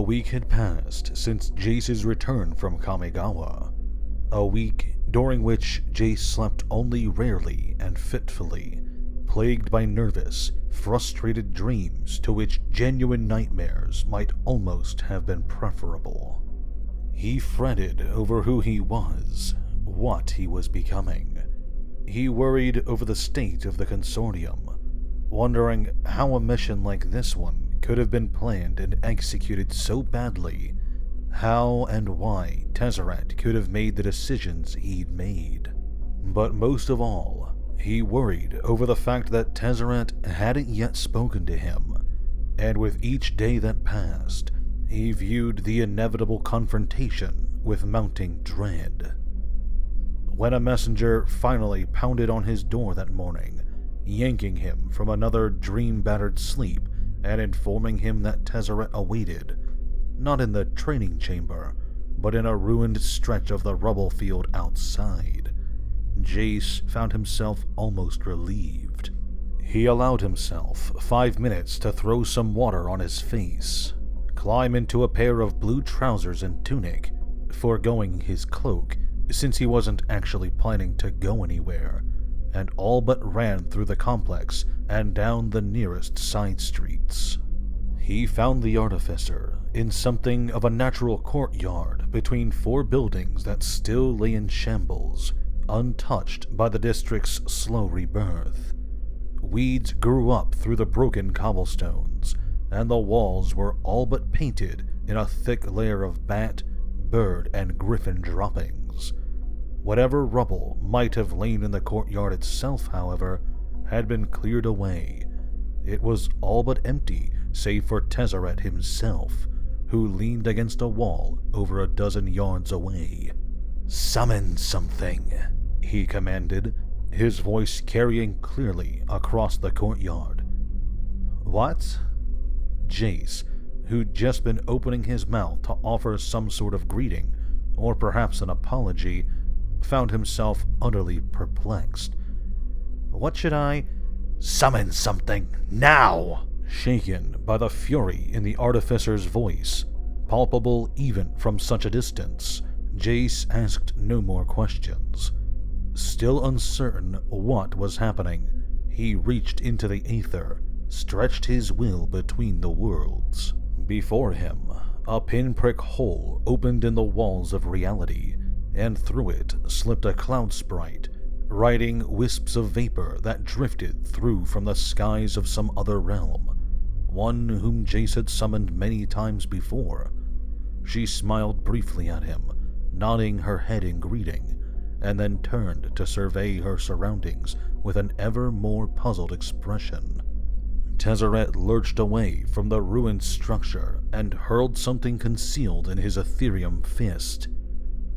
week had passed since Jace's return from Kamigawa. A week during which Jace slept only rarely and fitfully, plagued by nervous, frustrated dreams to which genuine nightmares might almost have been preferable. He fretted over who he was, what he was becoming. He worried over the state of the consortium, wondering how a mission like this one could have been planned and executed so badly, how and why Tezzeret could have made the decisions he'd made. But most of all, he worried over the fact that Tezzeret hadn't yet spoken to him, and with each day that passed, he viewed the inevitable confrontation with mounting dread. When a messenger finally pounded on his door that morning, yanking him from another dream-battered sleep and informing him that Tezzeret awaited, not in the training chamber, but in a ruined stretch of the rubble field outside, Jace found himself almost relieved. He allowed himself 5 minutes to throw some water on his face, climb into a pair of blue trousers and tunic, foregoing his cloak since he wasn't actually planning to go anywhere, and all but ran through the complex and down the nearest side streets. He found the Artificer in something of a natural courtyard between 4 buildings that still lay in shambles, untouched by the district's slow rebirth. Weeds grew up through the broken cobblestones, and the walls were all but painted in a thick layer of bat, bird, and griffin droppings. Whatever rubble might have lain in the courtyard itself, however, had been cleared away. It was all but empty, save for Tezzeret himself, who leaned against a wall over a dozen yards away. "Summon something," he commanded, his voice carrying clearly across the courtyard. "What?" Jace, who'd just been opening his mouth to offer some sort of greeting, or perhaps an apology, found himself utterly perplexed. "What should I—" "Summon something, now!" Shaken by the fury in the Artificer's voice, palpable even from such a distance, Jace asked no more questions. Still uncertain what was happening, he reached into the aether, stretched his will between the worlds. Before him, a pinprick hole opened in the walls of reality, and through it slipped a cloud sprite, riding wisps of vapor that drifted through from the skies of some other realm, one whom Jace had summoned many times before. She smiled briefly at him, nodding her head in greeting, and then turned to survey her surroundings with an ever more puzzled expression. Tezzeret lurched away from the ruined structure and hurled something concealed in his ethereum fist.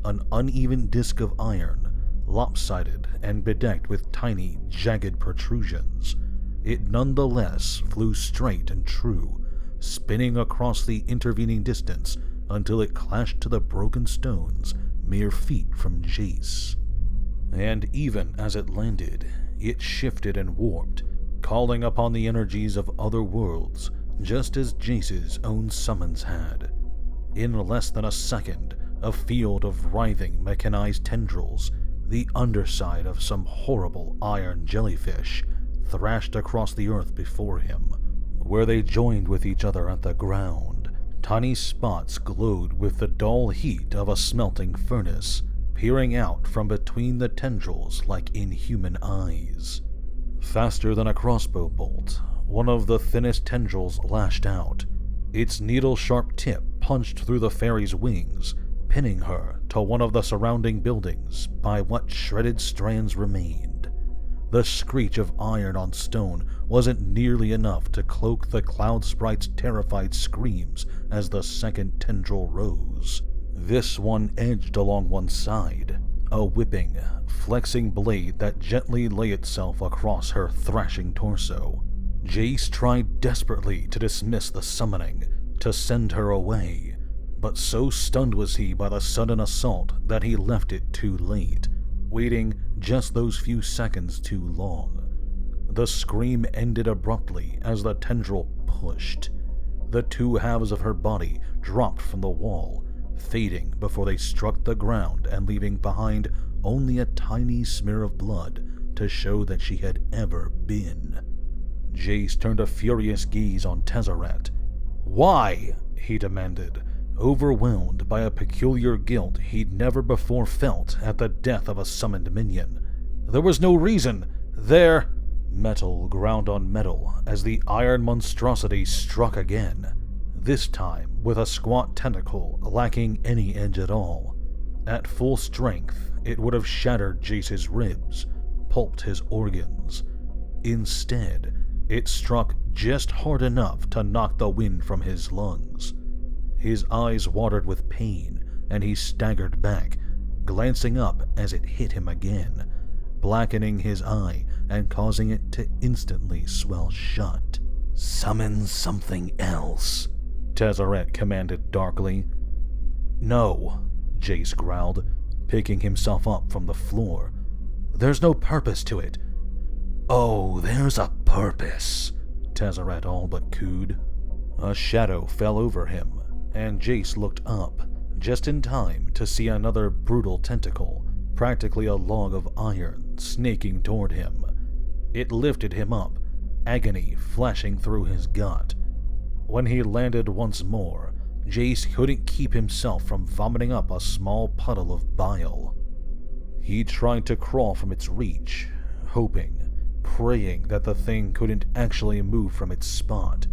An uneven disk of iron, lopsided and bedecked with tiny, jagged protrusions. It nonetheless flew straight and true, spinning across the intervening distance until it clashed to the broken stones mere feet from Jace. And even as it landed, it shifted and warped, calling upon the energies of other worlds, just as Jace's own summons had. In less than a second, a field of writhing mechanized tendrils, the underside of some horrible iron jellyfish, thrashed across the earth before him. Where they joined with each other at the ground, tiny spots glowed with the dull heat of a smelting furnace, peering out from between the tendrils like inhuman eyes. Faster than a crossbow bolt, one of the thinnest tendrils lashed out. Its needle-sharp tip punched through the fairy's wings, pinning her to one of the surrounding buildings by what shredded strands remained. The screech of iron on stone wasn't nearly enough to cloak the cloud sprite's terrified screams as the second tendril rose. This one edged along one side, a whipping, flexing blade that gently lay itself across her thrashing torso. Jace tried desperately to dismiss the summoning, to send her away, but so stunned was he by the sudden assault that he left it too late, waiting just those few seconds too long. The scream ended abruptly as the tendril pushed. The two halves of her body dropped from the wall, fading before they struck the ground and leaving behind only a tiny smear of blood to show that she had ever been. Jace turned a furious gaze on Tezzeret. "Why?" he demanded, overwhelmed by a peculiar guilt he'd never before felt at the death of a summoned minion. "There was no reason. There—" Metal ground on metal as the iron monstrosity struck again, this time with a squat tentacle lacking any edge at all. At full strength, it would have shattered Jace's ribs, pulped his organs. Instead, it struck just hard enough to knock the wind from his lungs. His eyes watered with pain, and he staggered back, glancing up as it hit him again, blackening his eye and causing it to instantly swell shut. "Summon something else," Tezzeret commanded darkly. "No," Jace growled, picking himself up from the floor. "There's no purpose to it." "Oh, there's a purpose," Tezzeret all but cooed. A shadow fell over him, and Jace looked up, just in time to see another brutal tentacle, practically a log of iron, snaking toward him. It lifted him up, agony flashing through his gut. When he landed once more, Jace couldn't keep himself from vomiting up a small puddle of bile. He tried to crawl from its reach, hoping, praying that the thing couldn't actually move from its spot.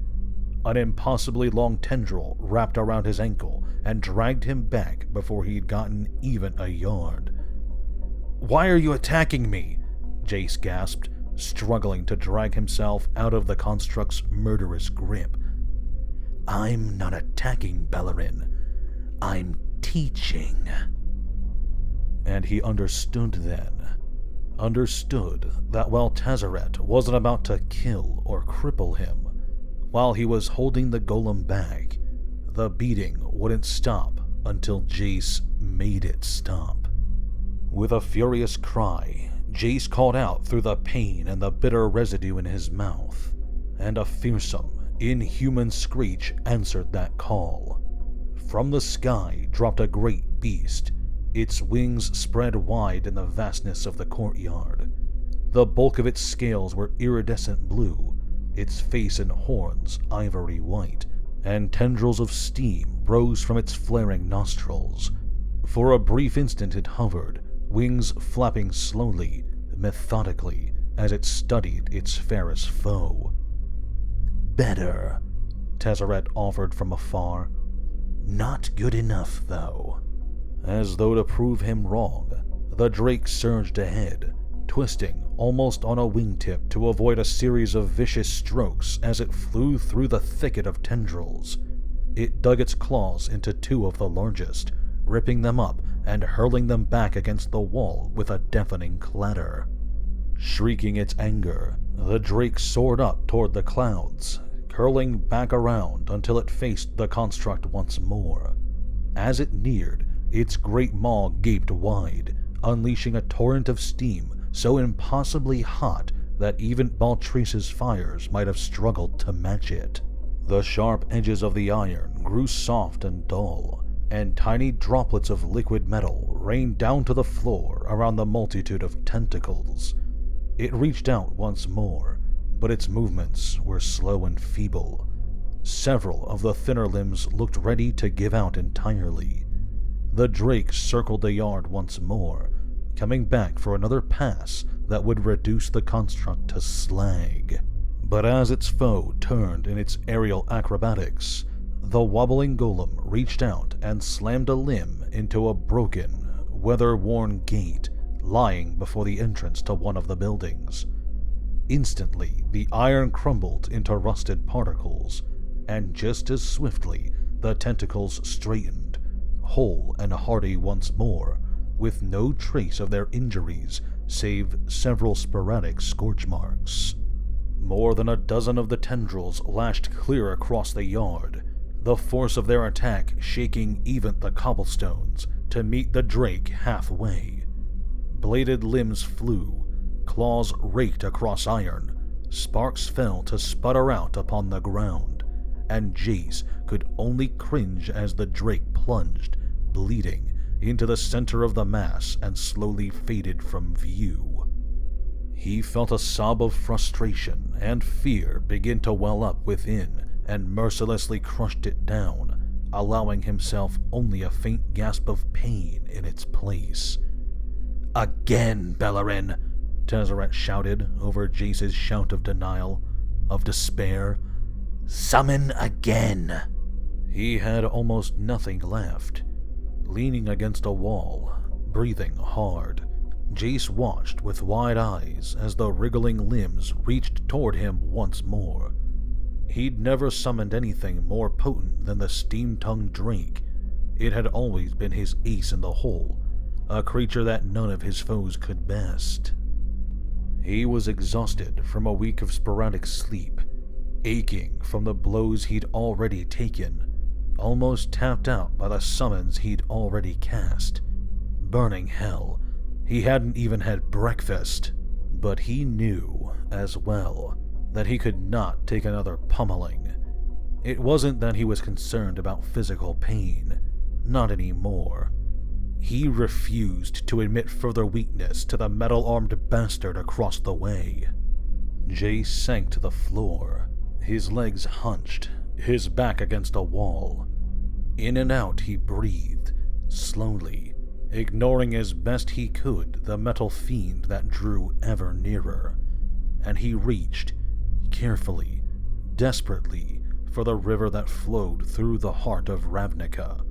An impossibly long tendril wrapped around his ankle and dragged him back before he'd gotten even a yard. "Why are you attacking me?" Jace gasped, struggling to drag himself out of the construct's murderous grip. "I'm not attacking, Bellerin. I'm teaching." And he understood then. Understood that while Tezzeret wasn't about to kill or cripple him, while he was holding the golem back, the beating wouldn't stop until Jace made it stop. With a furious cry, Jace called out through the pain and the bitter residue in his mouth, and a fearsome, inhuman screech answered that call. From the sky dropped a great beast, its wings spread wide in the vastness of the courtyard. The bulk of its scales were iridescent blue, its face and horns ivory white, and tendrils of steam rose from its flaring nostrils. For a brief instant it hovered, wings flapping slowly, methodically, as it studied its fairest foe. "Better," Tezzeret offered from afar. "Not good enough, though." As though to prove him wrong, the drake surged ahead, twisting almost on a wingtip to avoid a series of vicious strokes as it flew through the thicket of tendrils. It dug its claws into two of the largest, ripping them up and hurling them back against the wall with a deafening clatter. Shrieking its anger, the drake soared up toward the clouds, curling back around until it faced the construct once more. As it neared, its great maw gaped wide, unleashing a torrent of steam so impossibly hot that even Baltrice's fires might have struggled to match it. The sharp edges of the iron grew soft and dull, and tiny droplets of liquid metal rained down to the floor around the multitude of tentacles. It reached out once more, but its movements were slow and feeble. Several of the thinner limbs looked ready to give out entirely. The drake circled the yard once more, coming back for another pass that would reduce the construct to slag. But as its foe turned in its aerial acrobatics, the wobbling golem reached out and slammed a limb into a broken, weather-worn gate lying before the entrance to one of the buildings. Instantly, the iron crumbled into rusted particles, and just as swiftly, the tentacles straightened, whole and hearty once more, with no trace of their injuries save several sporadic scorch marks. More than a dozen of the tendrils lashed clear across the yard, the force of their attack shaking even the cobblestones to meet the drake halfway. Bladed limbs flew, claws raked across iron, sparks fell to sputter out upon the ground, and Jace could only cringe as the drake plunged, bleeding, into the center of the mass and slowly faded from view. He felt a sob of frustration and fear begin to well up within and mercilessly crushed it down, allowing himself only a faint gasp of pain in its place. "Again, Bellerin!" Tezzeret shouted over Jace's shout of denial, of despair. "Summon again!" He had almost nothing left. Leaning against a wall, breathing hard, Jace watched with wide eyes as the wriggling limbs reached toward him once more. He'd never summoned anything more potent than the steam-tongued drake. It had always been his ace in the hole, a creature that none of his foes could best. He was exhausted from a week of sporadic sleep, aching from the blows he'd already taken, almost tapped out by the summons he'd already cast. Burning hell, he hadn't even had breakfast, but he knew, as well, that he could not take another pummeling. It wasn't that he was concerned about physical pain, not anymore. He refused to admit further weakness to the metal-armed bastard across the way. Jace sank to the floor, his legs hunched, his back against a wall. In and out he breathed, slowly, ignoring as best he could the metal fiend that drew ever nearer. And he reached, carefully, desperately, for the river that flowed through the heart of Ravnica,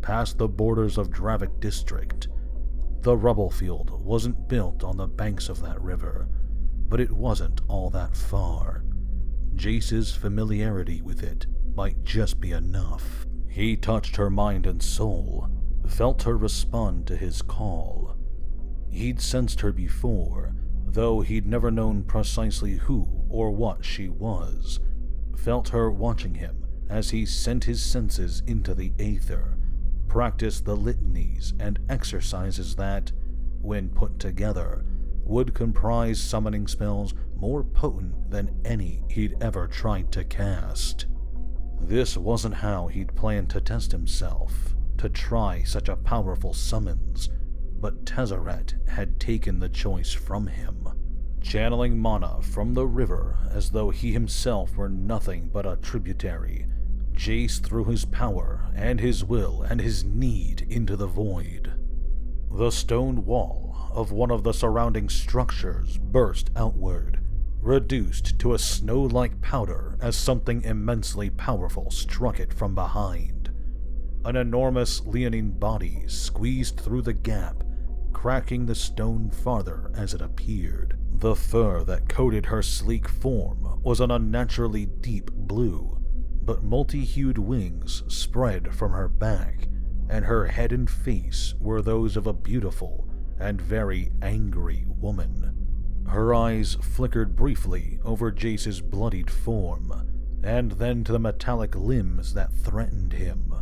past the borders of Dravik District. The rubble field wasn't built on the banks of that river, but it wasn't all that far. Jace's familiarity with it might just be enough. He touched her mind and soul, felt her respond to his call. He'd sensed her before, though he'd never known precisely who or what she was. Felt her watching him as he sent his senses into the aether, practiced the litanies and exercises that, when put together, would comprise summoning spells more potent than any he'd ever tried to cast. This wasn't how he'd planned to test himself, to try such a powerful summons, but Tezzeret had taken the choice from him. Channeling mana from the river as though he himself were nothing but a tributary, Jace threw his power and his will and his need into the void. The stone wall of one of the surrounding structures burst outward, reduced to a snow-like powder as something immensely powerful struck it from behind. An enormous leonine body squeezed through the gap, cracking the stone farther as it appeared. The fur that coated her sleek form was an unnaturally deep blue, but multi-hued wings spread from her back, and her head and face were those of a beautiful and very angry woman. Her eyes flickered briefly over Jace's bloodied form, and then to the metallic limbs that threatened him.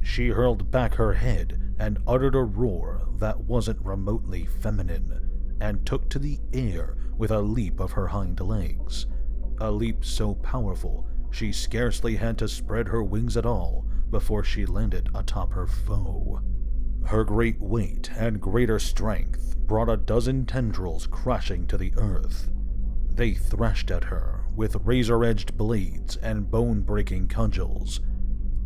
She hurled back her head and uttered a roar that wasn't remotely feminine, and took to the air with a leap of her hind legs, a leap so powerful she scarcely had to spread her wings at all before she landed atop her foe. Her great weight and greater strength brought a dozen tendrils crashing to the earth. They thrashed at her with razor-edged blades and bone-breaking cudgels.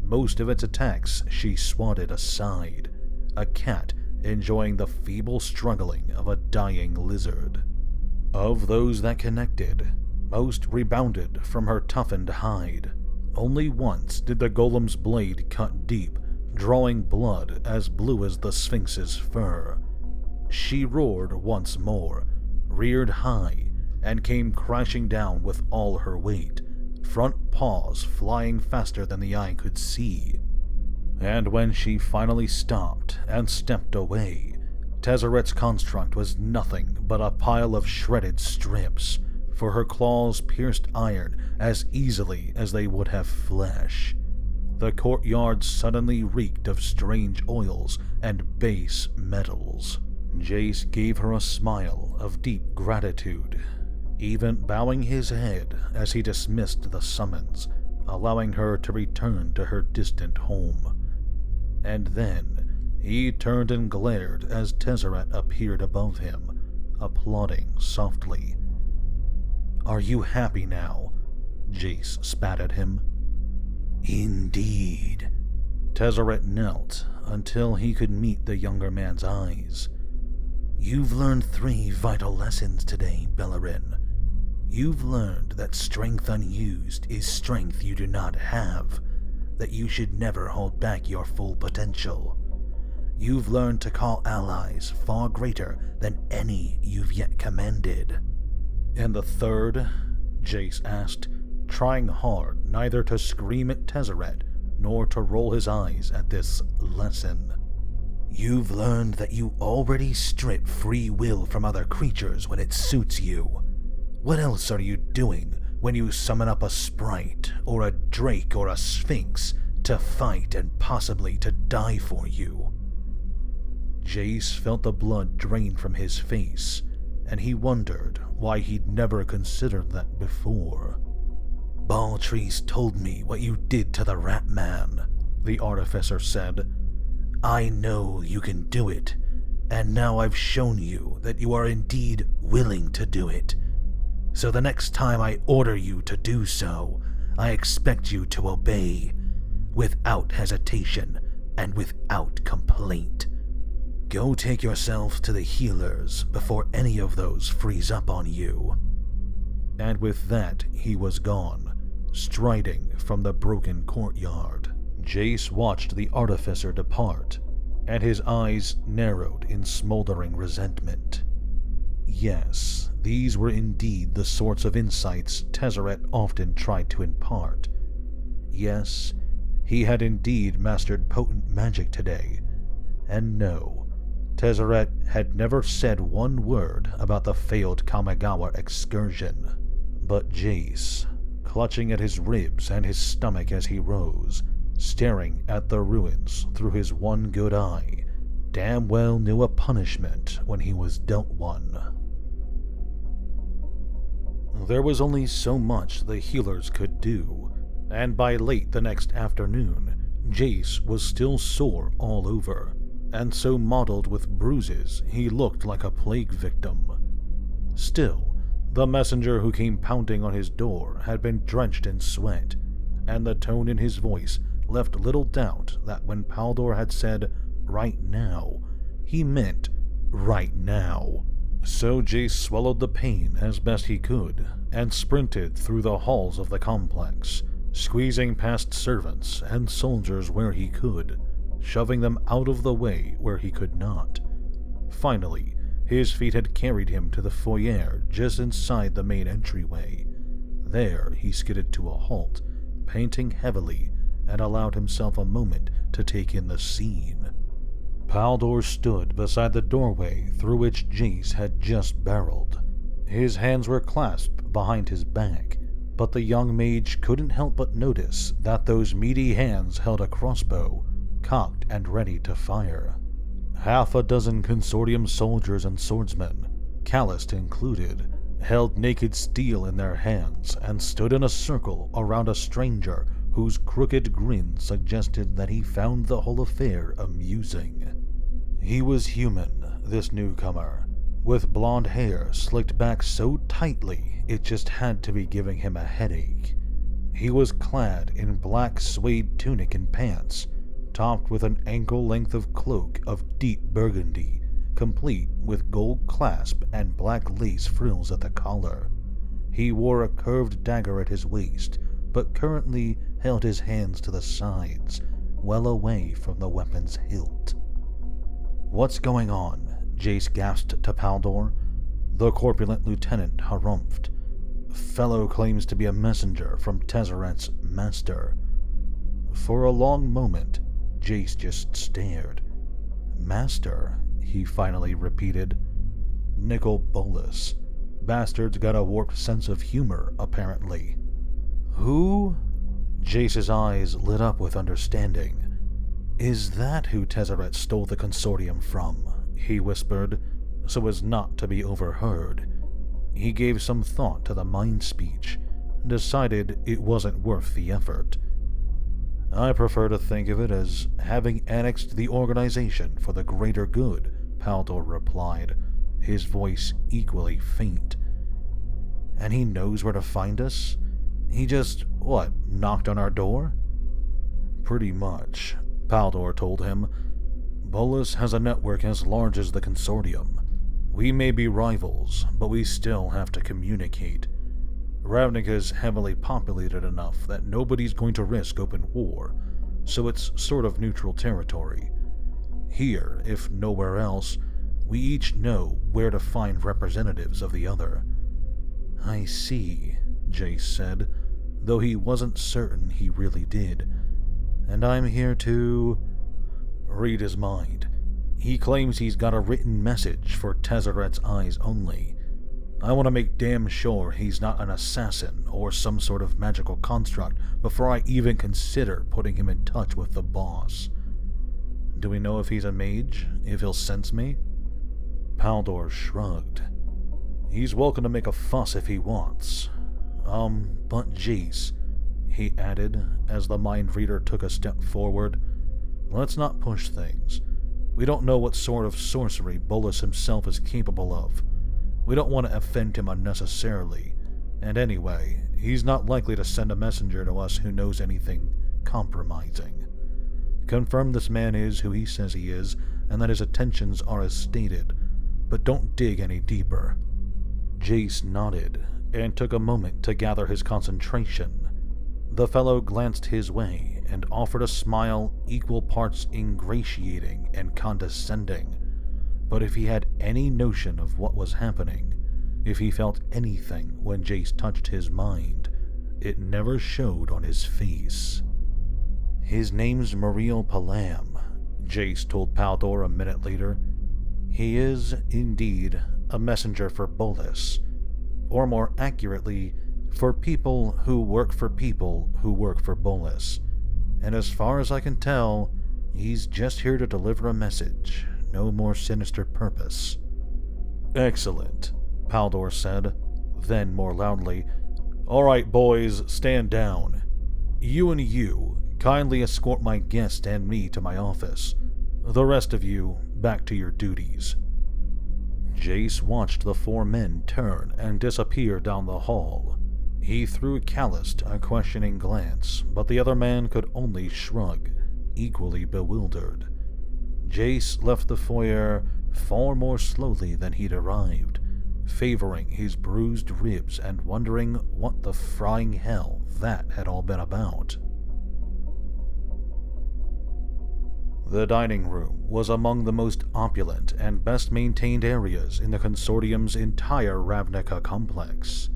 Most of its attacks she swatted aside, a cat enjoying the feeble struggling of a dying lizard. Of those that connected, most rebounded from her toughened hide. Only once did the golem's blade cut deep, drawing blood as blue as the Sphinx's fur. She roared once more, reared high, and came crashing down with all her weight, front paws flying faster than the eye could see. And when she finally stopped and stepped away, Tezzeret's construct was nothing but a pile of shredded strips, for her claws pierced iron as easily as they would have flesh. The courtyard suddenly reeked of strange oils and base metals. Jace gave her a smile of deep gratitude, even bowing his head as he dismissed the summons, allowing her to return to her distant home. And then he turned and glared as Tezzeret appeared above him, applauding softly. "Are you happy now?" Jace spat at him. "Indeed." Tezzeret knelt until he could meet the younger man's eyes. "You've learned 3 vital lessons today, Bellerin. You've learned that strength unused is strength you do not have, that you should never hold back your full potential. You've learned to call allies far greater than any you've yet commanded." "And the 3rd?" Jace asked, trying hard neither to scream at Tezzeret nor to roll his eyes at this lesson. "You've learned that you already strip free will from other creatures when it suits you. What else are you doing when you summon up a sprite, or a drake, or a sphinx to fight and possibly to die for you?" Jace felt the blood drain from his face, and he wondered why he'd never considered that before. "Baltrice told me what you did to the Rat Man," the Artificer said. "I know you can do it, and now I've shown you that you are indeed willing to do it. So the next time I order you to do so, I expect you to obey, without hesitation and without complaint. Go take yourself to the healers before any of those freeze up on you." And with that, he was gone, striding from the broken courtyard. Jace watched the Artificer depart, and his eyes narrowed in smoldering resentment. Yes, these were indeed the sorts of insights Tezzeret often tried to impart. Yes, he had indeed mastered potent magic today, and no, Tezzeret had never said one word about the failed Kamigawa excursion. But Jace, clutching at his ribs and his stomach as he rose, staring at the ruins through his one good eye, damn well knew a punishment when he was dealt one. There was only so much the healers could do, and by late the next afternoon, Jace was still sore all over, and so mottled with bruises he looked like a plague victim. Still, the messenger who came pounding on his door had been drenched in sweat, and the tone in his voice left little doubt that when Paldor had said, "right now," he meant right now. So Jace swallowed the pain as best he could, and sprinted through the halls of the complex, squeezing past servants and soldiers where he could, shoving them out of the way where he could not. Finally, his feet had carried him to the foyer just inside the main entryway. There he skidded to a halt, panting heavily, and allowed himself a moment to take in the scene. Paldor stood beside the doorway through which Jace had just barreled. His hands were clasped behind his back, but the young mage couldn't help but notice that those meaty hands held a crossbow, cocked and ready to fire. Half a dozen consortium soldiers and swordsmen, calloused included, held naked steel in their hands and stood in a circle around a stranger whose crooked grin suggested that he found the whole affair amusing. He was human, this newcomer, with blonde hair slicked back so tightly it just had to be giving him a headache. He was clad in black suede tunic and pants, topped with an ankle-length of cloak of deep burgundy, complete with gold clasp and black lace frills at the collar. He wore a curved dagger at his waist, but currently held his hands to the sides, well away from the weapon's hilt. "What's going on?" Jace gasped to Paldor. The corpulent lieutenant harumphed. "Fellow claims to be a messenger from Tezzeret's master." For a long moment, Jace just stared. "Master?" he finally repeated. "Nicol Bolas. Bastard's got a warped sense of humor, apparently." "Who?" Jace's eyes lit up with understanding. "Is that who Tezzeret stole the consortium from?" he whispered, so as not to be overheard. He gave some thought to the mind speech, decided it wasn't worth the effort. I prefer to think of it as having annexed the organization for the greater good, Paldor replied, his voice equally faint. And he knows where to find us? He just, knocked on our door? Pretty much, Paldor told him. Bolus has a network as large as the Consortium. We may be rivals, but we still have to communicate. Ravnica's heavily populated enough that nobody's going to risk open war, so it's sort of neutral territory. Here, if nowhere else, we each know where to find representatives of the other. I see, Jace said, though he wasn't certain he really did. And I'm here to read his mind. He claims he's got a written message for Tezzeret's eyes only. I want to make damn sure he's not an assassin or some sort of magical construct before I even consider putting him in touch with the boss. Do we know if he's a mage? If he'll sense me? Paldor shrugged. He's welcome to make a fuss if he wants. But Jace, he added as the mind reader took a step forward, let's not push things. We don't know what sort of sorcery Bolus himself is capable of. We don't want to offend him unnecessarily, and anyway, he's not likely to send a messenger to us who knows anything compromising. Confirm this man is who he says he is, and that his intentions are as stated, but don't dig any deeper. Jace nodded, and took a moment to gather his concentration. The fellow glanced his way, and offered a smile equal parts ingratiating and condescending. But if he had any notion of what was happening, if he felt anything when Jace touched his mind, it never showed on his face. His name's Muriel Palam, Jace told Paldor a minute later. He is, indeed, a messenger for Bolus, or more accurately, for people who work for Bolus. And as far as I can tell, he's just here to deliver a message. No more sinister purpose. Excellent, Paldor said, then more loudly, All right, boys, stand down. You and you, kindly escort my guest and me to my office. The rest of you, back to your duties. Jace watched the four men turn and disappear down the hall. He threw Callist a questioning glance, but the other man could only shrug, equally bewildered. Jace left the foyer far more slowly than he'd arrived, favoring his bruised ribs and wondering what the frying hell that had all been about. The dining room was among the most opulent and best-maintained areas in the Consortium's entire Ravnica complex.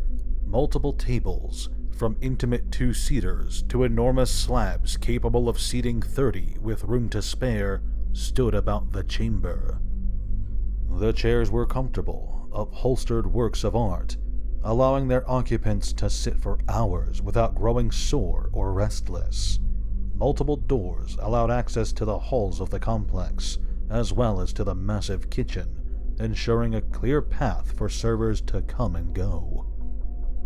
Multiple tables, from intimate two-seaters to enormous slabs capable of seating 30 with room to spare, stood about the chamber. The chairs were comfortable, upholstered works of art, allowing their occupants to sit for hours without growing sore or restless. Multiple doors allowed access to the halls of the complex, as well as to the massive kitchen, ensuring a clear path for servers to come and go.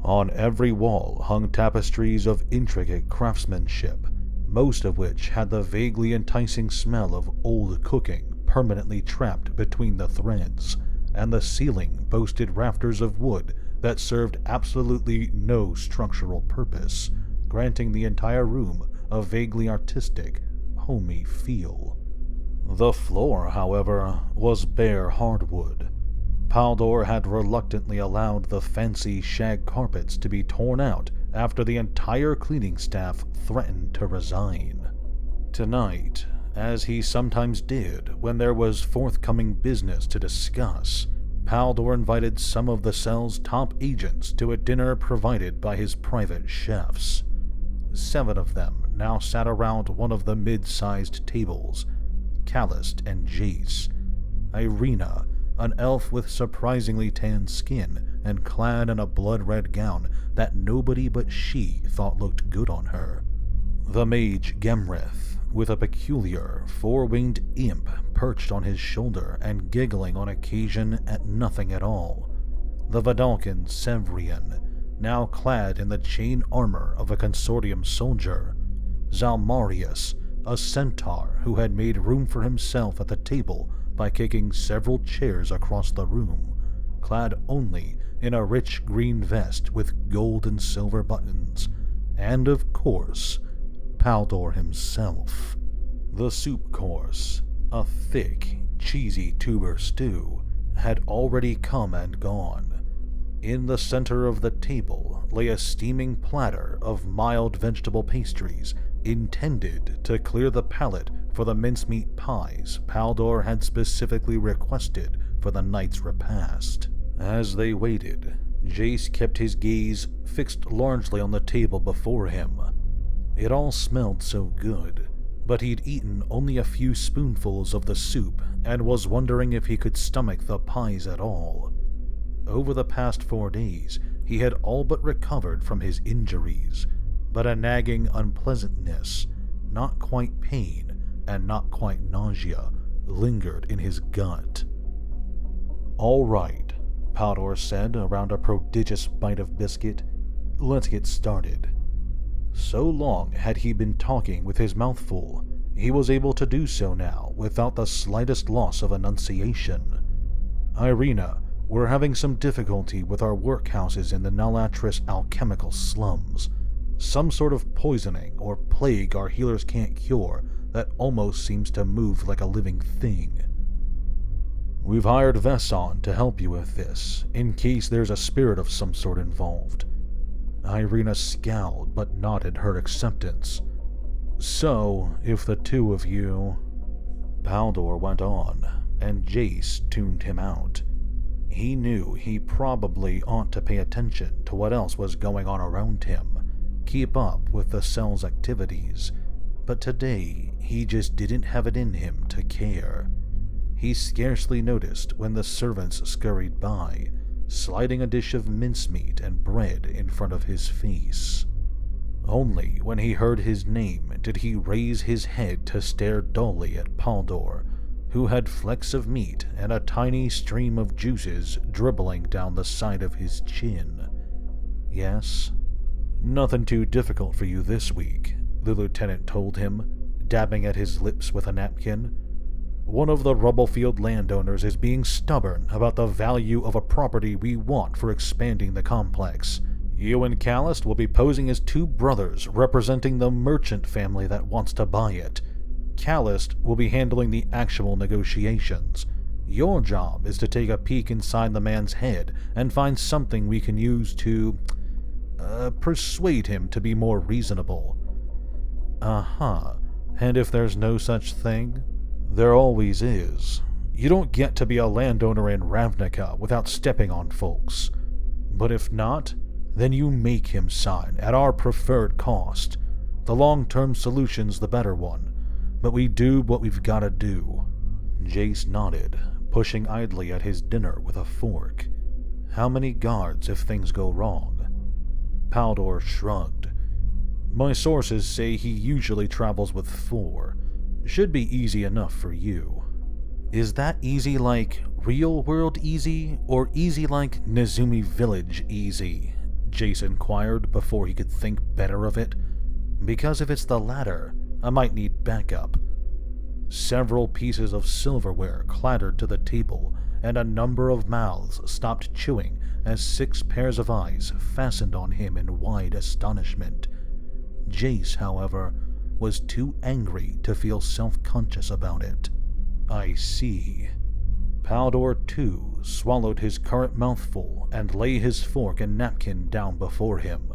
On every wall hung tapestries of intricate craftsmanship, most of which had the vaguely enticing smell of old cooking permanently trapped between the threads, and the ceiling boasted rafters of wood that served absolutely no structural purpose, granting the entire room a vaguely artistic, homey feel. The floor, however, was bare hardwood. Paldor had reluctantly allowed the fancy shag carpets to be torn out after the entire cleaning staff threatened to resign. Tonight, as he sometimes did when there was forthcoming business to discuss, Paldor invited some of the cell's top agents to a dinner provided by his private chefs. 7 of them now sat around one of the mid-sized tables, Callist and Jace. Irina, an elf with surprisingly tan skin and clad in a blood-red gown that nobody but she thought looked good on her. The mage Gemrith, with a peculiar, 4-winged imp perched on his shoulder and giggling on occasion at nothing at all. The Vidalcan Sevrian, now clad in the chain armor of a consortium soldier. Zalmarius, a centaur who had made room for himself at the table by kicking several chairs across the room, clad only in a rich green vest with gold and silver buttons, and of course, Paldor himself. The soup course, a thick, cheesy tuber stew, had already come and gone. In the center of the table lay a steaming platter of mild vegetable pastries intended to clear the palate for the mincemeat pies Paldor had specifically requested for the night's repast. As they waited, Jace kept his gaze fixed largely on the table before him. It all smelled so good, but he'd eaten only a few spoonfuls of the soup and was wondering if he could stomach the pies at all. Over the past 4 days, he had all but recovered from his injuries, but a nagging unpleasantness, not quite pain and not quite nausea, lingered in his gut. "All right," Paldor said around a prodigious bite of biscuit. "Let's get started." So long had he been talking with his mouth full, he was able to do so now without the slightest loss of enunciation. "Irina, we're having some difficulty with our workhouses in the Nalatris alchemical slums. Some sort of poisoning or plague our healers can't cure that almost seems to move like a living thing. We've hired Vesson to help you with this, in case there's a spirit of some sort involved." Irina scowled but nodded her acceptance. "So, if the two of you—" Paldor went on, and Jace tuned him out. He knew he probably ought to pay attention to what else was going on around him, keep up with the cell's activities, but today he just didn't have it in him to care. He scarcely noticed when the servants scurried by, sliding a dish of mincemeat and bread in front of his face. Only when he heard his name did he raise his head to stare dully at Paldor, who had flecks of meat and a tiny stream of juices dribbling down the side of his chin. "Yes? Nothing too difficult for you this week," the lieutenant told him, dabbing at his lips with a napkin. "One of the Rubblefield landowners is being stubborn about the value of a property we want for expanding the complex. You and Callist will be posing as two brothers representing the merchant family that wants to buy it. Callist will be handling the actual negotiations. Your job is to take a peek inside the man's head and find something we can use to persuade him to be more reasonable." And if there's no such thing? "There always is. You don't get to be a landowner in Ravnica without stepping on folks. But if not, then you make him sign at our preferred cost. The long-term solution's the better one, but we do what we've gotta do." Jace nodded, pushing idly at his dinner with a fork. "How many guards if things go wrong?" Paldor shrugged. "My sources say he usually travels with 4. Should be easy enough for you." "Is that easy like real-world easy, or easy like Nezumi Village easy?" Jace inquired before he could think better of it. "Because if it's the latter, I might need backup." Several pieces of silverware clattered to the table, and a number of mouths stopped chewing as 6 pairs of eyes fastened on him in wide astonishment. Jace, however, was too angry to feel self-conscious about it. "I see." Paldor, too, swallowed his current mouthful and lay his fork and napkin down before him.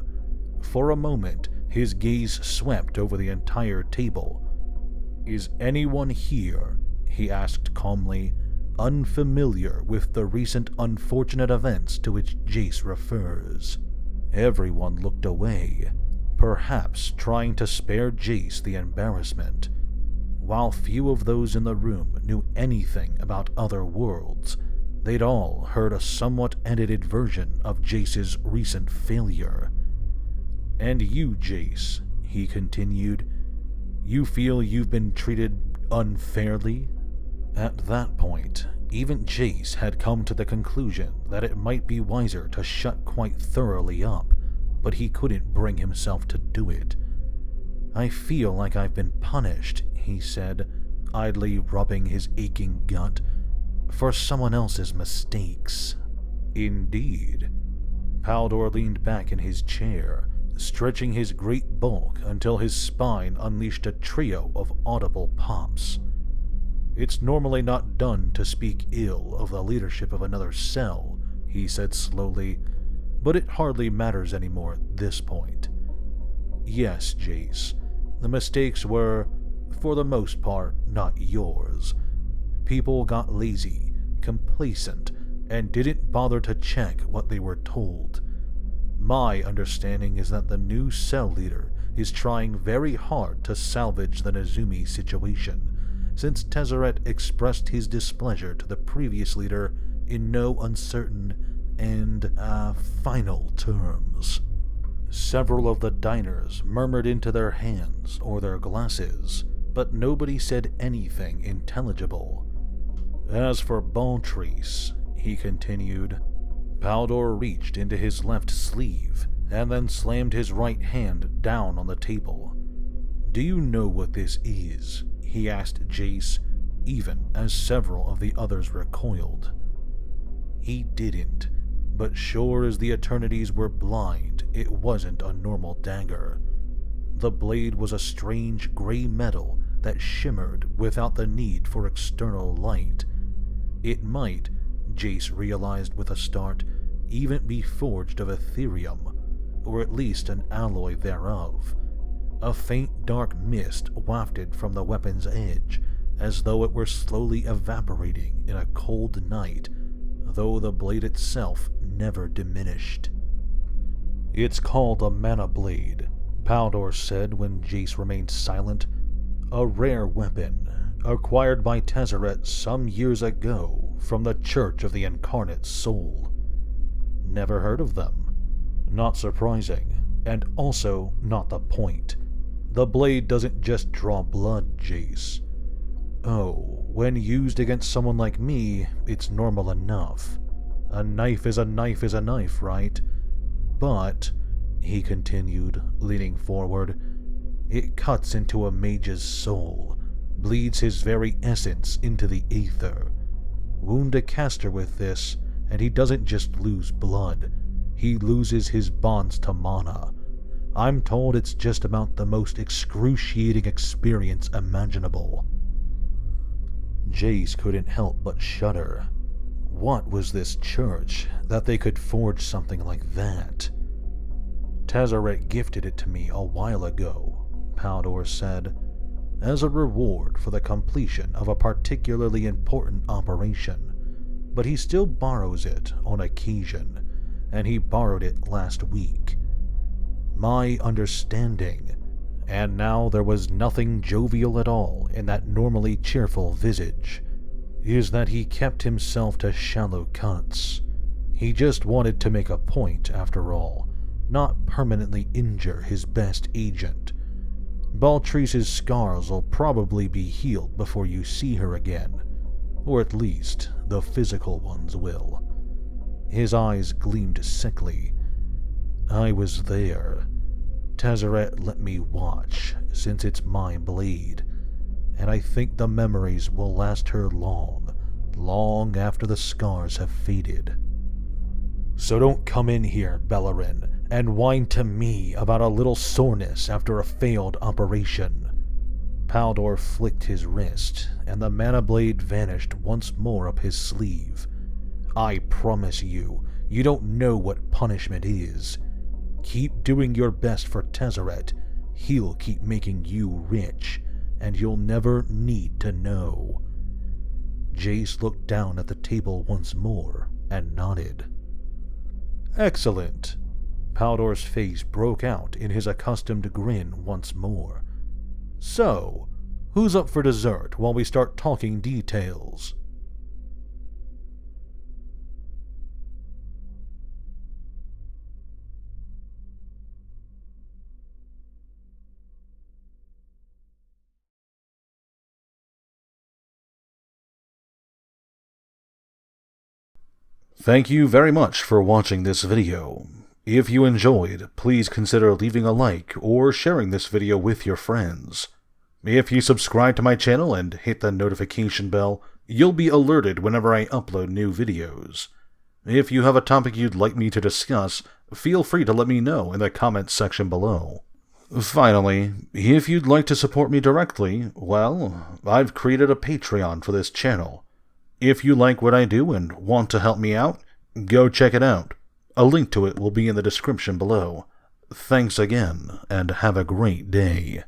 For a moment, his gaze swept over the entire table. "Is anyone here," he asked calmly, "unfamiliar with the recent unfortunate events to which Jace refers?" Everyone looked away, perhaps trying to spare Jace the embarrassment. While few of those in the room knew anything about other worlds, they'd all heard a somewhat edited version of Jace's recent failure. "And you, Jace," he continued, "you feel you've been treated unfairly?" At that point, even Jace had come to the conclusion that it might be wiser to shut quite thoroughly up but he couldn't bring himself to do it. "I feel like I've been punished," he said, idly rubbing his aching gut, "for someone else's mistakes." Indeed. Paldor leaned back in his chair, stretching his great bulk until his spine unleashed a trio of audible pops. "It's normally not done to speak ill of the leadership of another cell," he said slowly, "but it hardly matters anymore at this point. Yes, Jace, the mistakes were, for the most part, not yours. People got lazy, complacent, and didn't bother to check what they were told. My understanding is that the new cell leader is trying very hard to salvage the Nezumi situation, since Tezzeret expressed his displeasure to the previous leader in no uncertain and, final terms." Several of the diners murmured into their hands or their glasses, but nobody said anything intelligible. "As for Artifice," he continued, Paldor reached into his left sleeve and then slammed his right hand down on the table. "Do you know what this is?" he asked Jace, even as several of the others recoiled. He didn't, but sure as the Eternities were blind, it wasn't a normal dagger. The blade was a strange gray metal that shimmered without the need for external light. It might, Jace realized with a start, even be forged of Ethereum, or at least an alloy thereof. A faint dark mist wafted from the weapon's edge, as though it were slowly evaporating in a cold night, though the blade itself never diminished. "It's called a mana blade," Paldor said when Jace remained silent. "A rare weapon, acquired by Tezzeret some years ago from the Church of the Incarnate Soul." "Never heard of them." "Not surprising, and also not the point. The blade doesn't just draw blood, Jace. Oh, when used against someone like me, it's normal enough. A knife is a knife is a knife, right? But," he continued, leaning forward, "it cuts into a mage's soul, bleeds his very essence into the aether. Wound a caster with this, and he doesn't just lose blood, he loses his bonds to mana. I'm told it's just about the most excruciating experience imaginable." Jace couldn't help but shudder. What was this church that they could forge something like that? "Tezzeret gifted it to me a while ago," Paldor said, "as a reward for the completion of a particularly important operation, but he still borrows it on occasion, and he borrowed it last week. My understanding," and now there was nothing jovial at all in that normally cheerful visage, "is that he kept himself to shallow cuts. He just wanted to make a point, after all, not permanently injure his best agent. Baltrice's scars will probably be healed before you see her again, or at least the physical ones will." His eyes gleamed sickly. "I was there. Tezzeret let me watch, since it's my blade, and I think the memories will last her long, long after the scars have faded. So don't come in here, Bellerin, and whine to me about a little soreness after a failed operation." Paldor flicked his wrist, and the mana blade vanished once more up his sleeve. "I promise you, you don't know what punishment is. Keep doing your best for Tezzeret. He'll keep making you rich, and you'll never need to know." Jace looked down at the table once more and nodded. "Excellent." Paldor's face broke out in his accustomed grin once more. "So, who's up for dessert while we start talking details?" Thank you very much for watching this video. If you enjoyed, please consider leaving a like or sharing this video with your friends. If you subscribe to my channel and hit the notification bell, you'll be alerted whenever I upload new videos. If you have a topic you'd like me to discuss, feel free to let me know in the comments section below. Finally, if you'd like to support me directly, well, I've created a Patreon for this channel. If you like what I do and want to help me out, go check it out. A link to it will be in the description below. Thanks again, and have a great day.